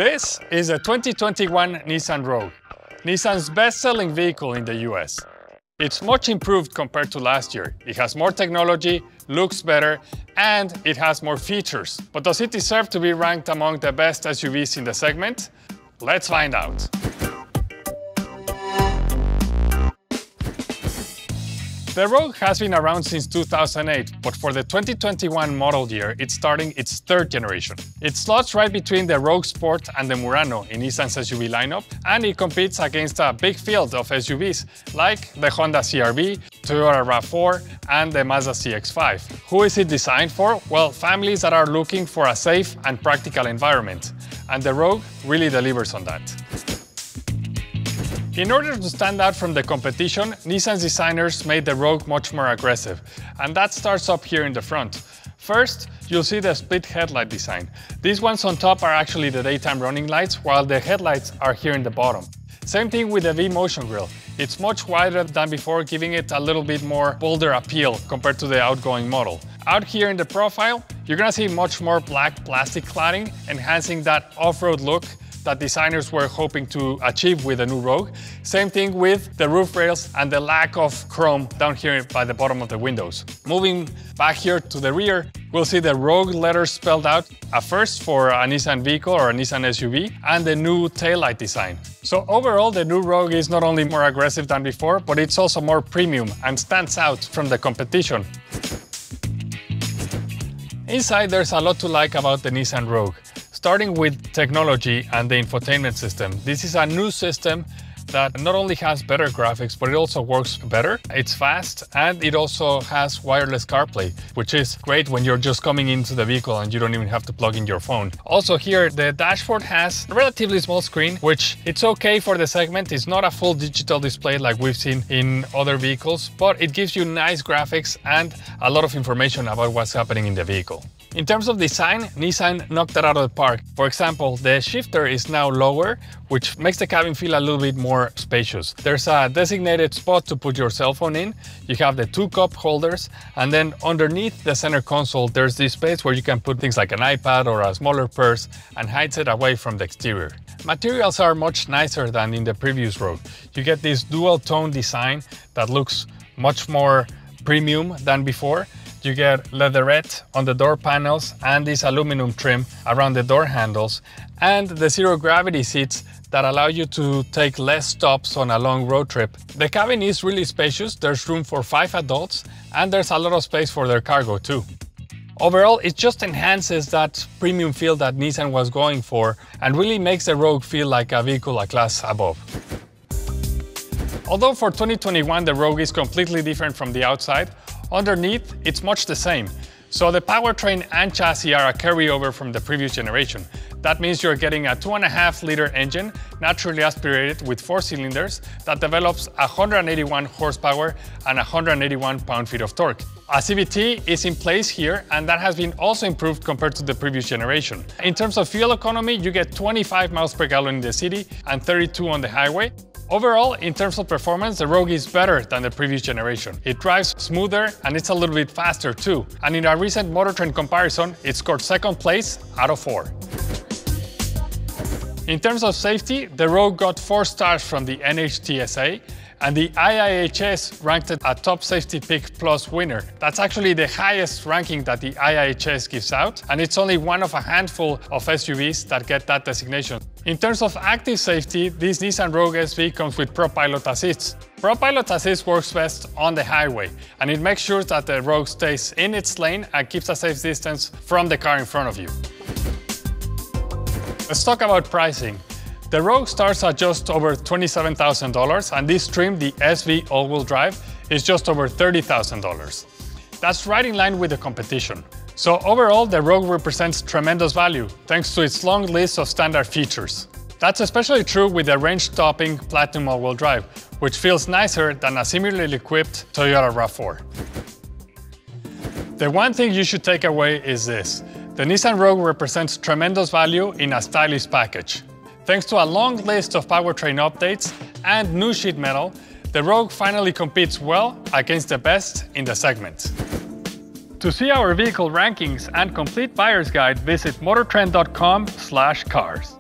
This is a 2021 Nissan Rogue, Nissan's best-selling vehicle in the US. It's much improved compared to last year. It has more technology, looks better, and it has more features. But does it deserve to be ranked among the best SUVs in the segment? Let's find out. The Rogue has been around since 2008, but for the 2021 model year, it's starting its third generation. It slots right between the Rogue Sport and the Murano in Nissan's SUV lineup, and it competes against a big field of SUVs like the Honda CR-V, Toyota RAV4, and the Mazda CX-5. Who is it designed for? Well, families that are looking for a safe and practical environment, and the Rogue really delivers on that. In order to stand out from the competition, Nissan's designers made the Rogue much more aggressive, and that starts up here in the front. First, you'll see the split headlight design. These ones on top are actually the daytime running lights, while the headlights are here in the bottom. Same thing with the V-Motion grille. It's much wider than before, giving it a little bit more bolder appeal compared to the outgoing model. Out here in the profile, you're gonna see much more black plastic cladding, enhancing that off-road look that designers were hoping to achieve with the new Rogue. Same thing with the roof rails and the lack of chrome down here by the bottom of the windows. Moving back here to the rear, we'll see the Rogue letters spelled out, a first for a Nissan vehicle or a Nissan SUV, and the new taillight design. So overall, the new Rogue is not only more aggressive than before, but it's also more premium and stands out from the competition. Inside, there's a lot to like about the Nissan Rogue. Starting with technology and the infotainment system. This is a new system that not only has better graphics, but it also works better. It's fast, and it also has wireless CarPlay, which is great when you're just coming into the vehicle and you don't even have to plug in your phone. Also here, the dashboard has a relatively small screen, which it's okay for the segment. It's not a full digital display like we've seen in other vehicles, but it gives you nice graphics and a lot of information about what's happening in the vehicle. In terms of design, Nissan knocked that out of the park. For example, the shifter is now lower, which makes the cabin feel a little bit more spacious. There's a designated spot to put your cell phone in. You have the two cup holders, and then underneath the center console, there's this space where you can put things like an iPad or a smaller purse and hides it away from the exterior. Materials are much nicer than in the previous Rogue. You get this dual tone design that looks much more premium than before. You get leatherette on the door panels and this aluminum trim around the door handles, and the zero-gravity seats that allow you to take less stops on a long road trip. The cabin is really spacious. There's room for 5 adults, and there's a lot of space for their cargo too. Overall, it just enhances that premium feel that Nissan was going for and really makes the Rogue feel like a vehicle a class above. Although for 2021 the Rogue is completely different from the outside, underneath, it's much the same. So the powertrain and chassis are a carryover from the previous generation. That means you're getting a 2.5-liter engine, naturally aspirated with 4 cylinders, that develops 181 horsepower and 181 pound-feet of torque. A CVT is in place here, and that has been also improved compared to the previous generation. In terms of fuel economy, you get 25 miles per gallon in the city and 32 on the highway. Overall, in terms of performance, the Rogue is better than the previous generation. It drives smoother and it's a little bit faster too. And in a recent MotorTrend comparison, it scored 2nd place out of 4. In terms of safety, the Rogue got 4 stars from the NHTSA, and the IIHS ranked it a Top Safety Pick Plus winner. That's actually the highest ranking that the IIHS gives out, and it's only one of a handful of SUVs that get that designation. In terms of active safety, this Nissan Rogue SV comes with ProPilot Assist. ProPilot Assist works best on the highway, and it makes sure that the Rogue stays in its lane and keeps a safe distance from the car in front of you. Let's talk about pricing. The Rogue starts at just over $27,000, and this trim, the SV all-wheel drive, is just over $30,000. That's right in line with the competition. So overall, the Rogue represents tremendous value, thanks to its long list of standard features. That's especially true with the range-topping Platinum all-wheel drive, which feels nicer than a similarly equipped Toyota RAV4. The one thing you should take away is this. The Nissan Rogue represents tremendous value in a stylish package. Thanks to a long list of powertrain updates and new sheet metal, the Rogue finally competes well against the best in the segment. To see our vehicle rankings and complete buyer's guide, visit motortrend.com/cars.